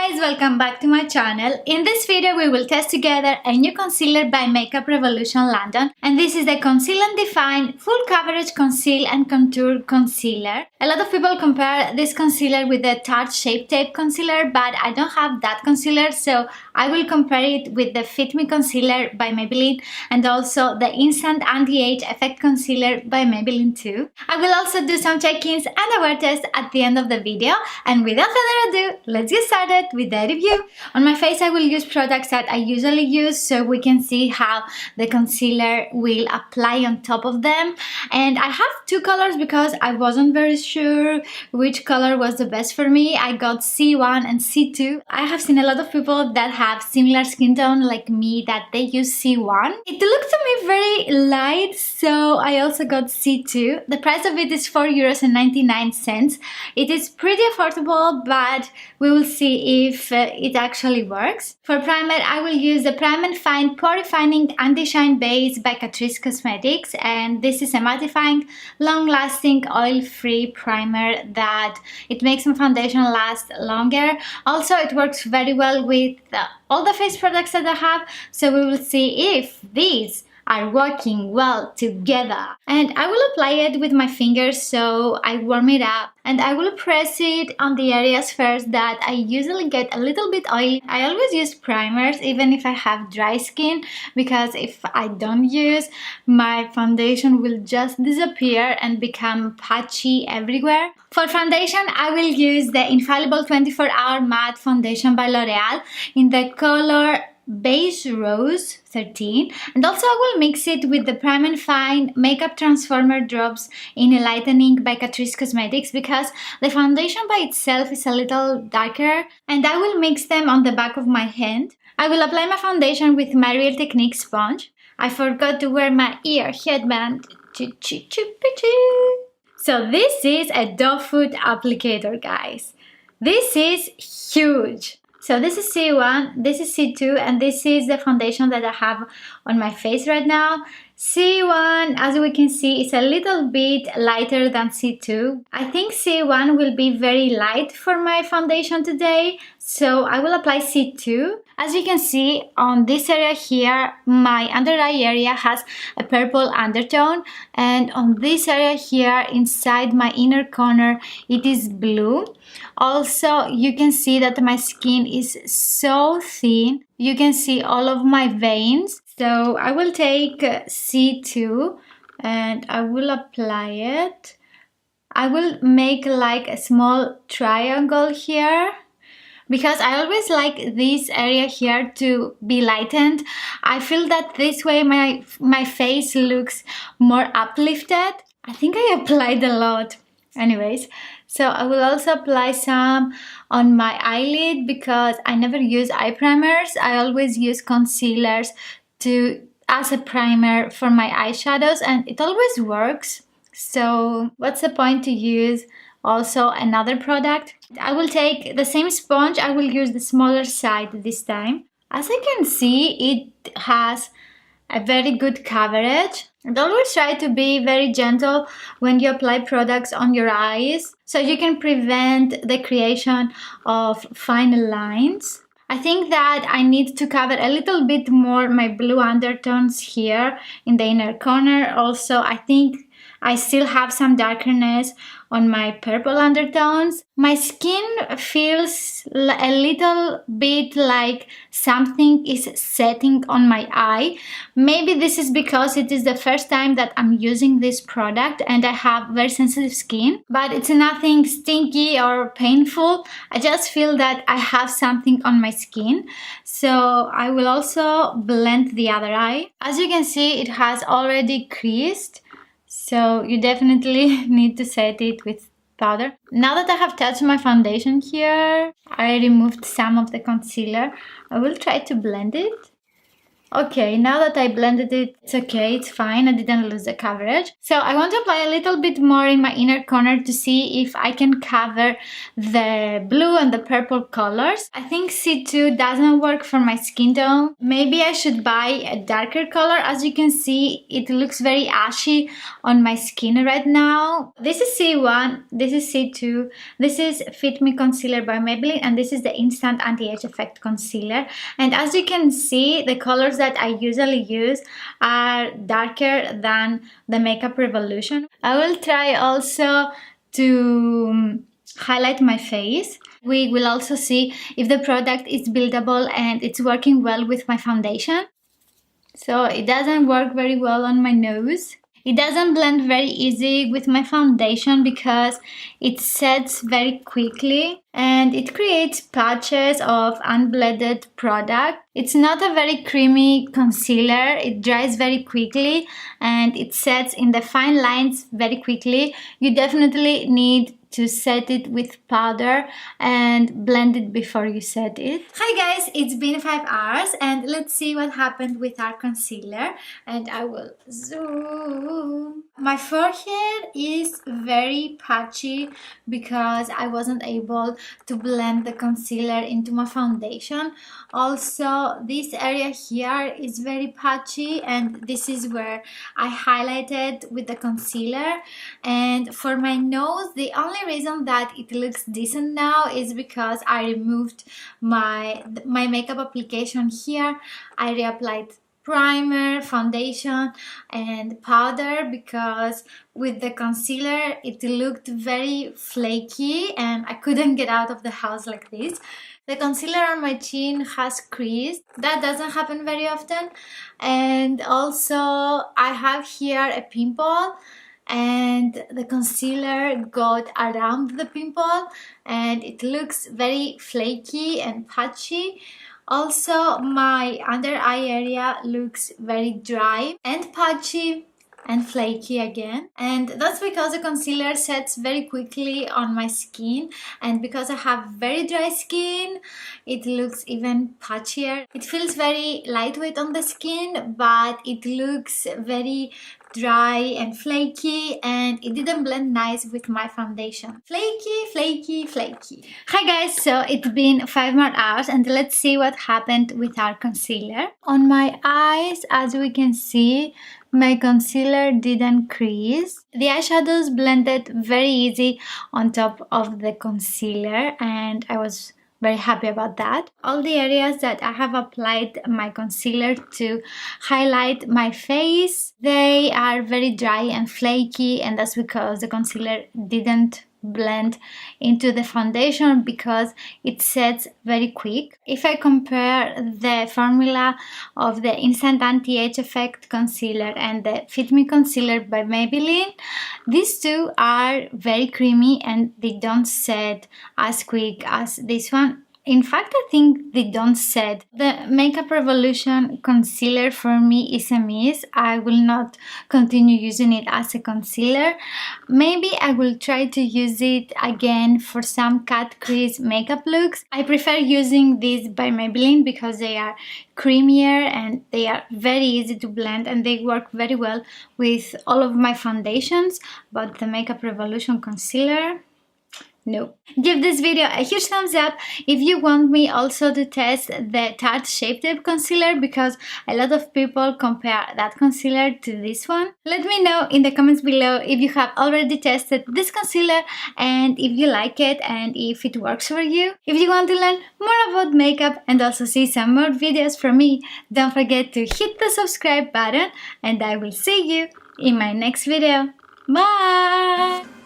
guys, welcome back to my channel. In this video we will test together a new concealer by Makeup Revolution London, and this is the Conceal and Define Full Coverage Conceal and Contour Concealer. A lot of people compare this concealer with the Tarte Shape Tape Concealer, but I don't have that concealer, so I will compare it with the Fit Me Concealer by Maybelline and also the Instant Anti-Age Effect Concealer by Maybelline too. I will also do some check-ins and a wear test at the end of the video, and without further ado, let's get started with the review. On my face I will use products that I usually use so we can see how the concealer will apply on top of them. And I have two colors because I wasn't very sure which color was the best for me. I got C1 and C2. I have seen a lot of people that have similar skin tone like me that they use C1. It looked to me very light, so I also got C2. The price of it is €4.99. It is pretty affordable, but we will see if it actually works. For primer, I will use the Prime and Fine Pore Refining Anti-Shine Base by Catrice Cosmetics, and this is a mattifying, long-lasting, oil-free primer that it makes my foundation last longer. Also, it works very well with all the face products that I have, so we will see if these are working well together. And I will apply it with my fingers, so I warm it up and I will press it on the areas first that I usually get a little bit oily. I always use primers even if I have dry skin, because if I don't use, my foundation will just disappear and become patchy everywhere. For foundation, I will use the Infallible 24-Hour Matte Foundation by L'Oreal in the color Beige Rose 13, and also I will mix it with the Prime and Fine Makeup Transformer Drops in Lightening by Catrice Cosmetics, because the foundation by itself is a little darker, and I will mix them on the back of my hand. I will apply my foundation with my Real Technique sponge. I forgot to wear my ear headband. So this is a doe foot applicator, guys. This is huge. So this is C1, this is C2, and this is the foundation that I have on my face right now. C1, as we can see, is a little bit lighter than C2. I think C1 will be very light for my foundation today, so I will apply C2. As you can see on this area here, my under eye area has a purple undertone, and on this area here inside my inner corner it is blue. Also, you can see that my skin is so thin. You can see all of my veins. So I will take C2 and I will apply it. I will make like a small triangle here, because I always like this area here to be lightened. I feel that this way my face looks more uplifted. I think I applied a lot. Anyways, so I will also apply some on my eyelid because I never use eye primers. I always use concealers as a primer for my eyeshadows, and it always works. So what's the point to use also another product? I will take the same sponge. I will use the smaller side this time. As I can see, it has a very good coverage. And always try to be very gentle when you apply products on your eyes, so you can prevent the creation of fine lines. I think that I need to cover a little bit more my blue undertones here in the inner corner. Also, I think I still have some darkness on my purple undertones. My skin feels a little bit like something is setting on my eye. Maybe this is because it is the first time that I'm using this product and I have very sensitive skin, but it's nothing stinky or painful. I just feel that I have something on my skin. So I will also blend the other eye. As you can see, it has already creased. So you definitely need to set it with powder. Now that I have touched my foundation here, I removed some of the concealer. I will try to blend it. Okay, now that I blended it, it's okay, it's fine, I didn't lose the coverage. So I want to apply a little bit more in my inner corner to see if I can cover the blue and the purple colors. I think C2 doesn't work for my skin tone. Maybe I should buy a darker color. As you can see, it looks very ashy on my skin right now. This is C1, this is C2, this is Fit Me Concealer by Maybelline, and this is the Instant Anti-Age Effect Concealer. And as you can see, the colors that I usually use are darker than the Makeup Revolution. I will try also to highlight my face. We will also see if the product is buildable and it's working well with my foundation. So it doesn't work very well on my nose. It doesn't blend very easy with my foundation because it sets very quickly and it creates patches of unblended product. It's not a very creamy concealer. It dries very quickly and it sets in the fine lines very quickly. You definitely need to set it with powder and blend it before you set it. Hi guys, it's been 5 hours and let's see what happened with our concealer. And I will zoom. My forehead is very patchy because I wasn't able to blend the concealer into my foundation. Also, this area here is very patchy and this is where I highlighted with the concealer. And for my nose, the only reason that it looks decent now is because I removed my makeup application here. I reapplied primer, foundation and powder because with the concealer it looked very flaky and I couldn't get out of the house like this. The concealer on my chin has creased. That doesn't happen very often. And also I have here a pimple and the concealer got around the pimple and it looks very flaky and patchy. Also, my under eye area looks very dry and patchy and flaky again, and that's because the concealer sets very quickly on my skin, and because I have very dry skin it looks even patchier. It feels very lightweight on the skin, but it looks very dry and flaky and it didn't blend nice with my foundation. Flaky, flaky, flaky. Hi guys, so it's been 5 more hours and let's see what happened with our concealer. On my eyes, as we can see, my concealer didn't crease. The eyeshadows blended very easy on top of the concealer and I was very happy about that. All the areas that I have applied my concealer to highlight my face, they are very dry and flaky, and that's because the concealer didn't blend into the foundation because it sets very quick. If I compare the formula of the Instant Anti-Age Effect Concealer and the Fit Me Concealer by Maybelline, these two are very creamy and they don't set as quick as this one. In fact, I think they don't set. The Makeup Revolution concealer for me is a miss. I will not continue using it as a concealer. Maybe I will try to use it again for some Catrice makeup looks. I prefer using these by Maybelline because they are creamier and they are very easy to blend and they work very well with all of my foundations. But the Makeup Revolution concealer, no. Give this video a huge thumbs up if you want me also to test the Tarte Shape Tape Concealer because a lot of people compare that concealer to this one. Let me know in the comments below if you have already tested this concealer and if you like it and if it works for you. If you want to learn more about makeup and also see some more videos from me, don't forget to hit the subscribe button and I will see you in my next video. Bye!